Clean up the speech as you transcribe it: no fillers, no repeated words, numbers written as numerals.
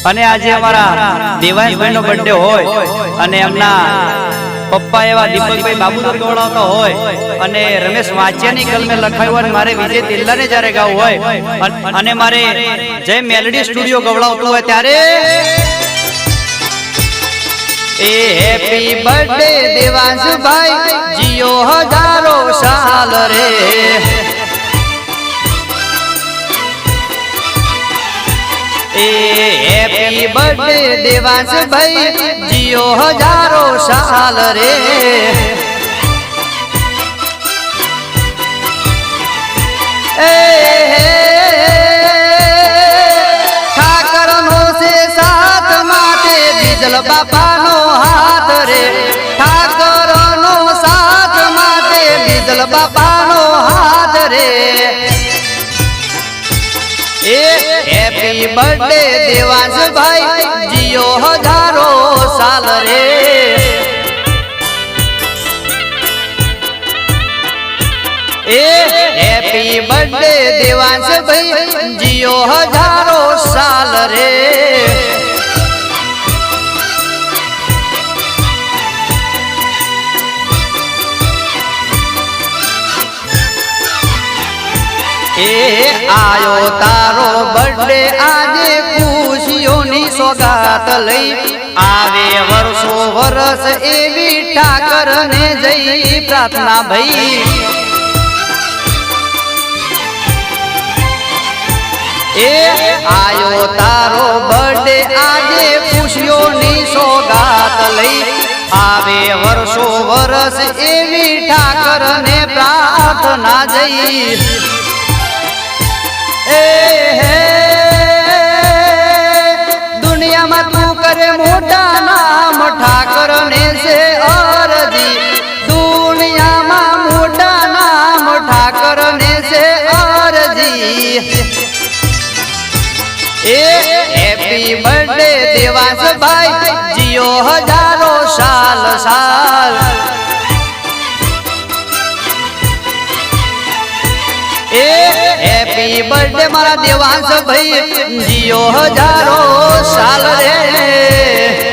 અને આજે અમારા દેવાંશભાઈનો બર્થડે હોય અને એમના પપ્પા એવા દીપકભાઈ બાબુદર ગવડાવતા હોય અને રમેશ વાંચિયાની કલમે લખાયું અને મારે વિજય તિલ્લાને જ્યારે ગાવું હોય અને મારે જય મેલડી સ્ટુડિયો ગવડાવતું હોય ત્યારે એ હેપી બર્થડે દેવાંશભાઈ જીઓ હજારો સાલ રે ए हैप्पी बर्थडे देवांशभाई जियो हजारों साल रे ठाकर नो से साथ माटे बीजल बापा नो हाथ रे ठाकर नो साथ माटे बीजल बापा नो हाथ रे हैप्पी बर्थडे देवांशभाई जियो हजारों साल रे हैप्पी बर्थडे देवांशभाई जियो हजारों साल रे आयो तारो बर्थडे आजे खुशियों सौगात लई आवे वर्षो वर्ष एवी ठाकर ने जई प्रार्थना भई आयो तारो बर्थडे आजे खुशियों सौगात लई आवे वर्षो वर्ष एवी ठाकर ने प्रार्थना जई दुनिया में तू करे मोटा नाम ठाकर ने से अर्जी दुनिया में मोटा नाम ठाकर ने से अर्जी हैप्पी बर्थडे देवांशभाई जियो हजारों साल साल हैप्पी बर्थडे मारा देवांशभाई जियो हजारों साल रे।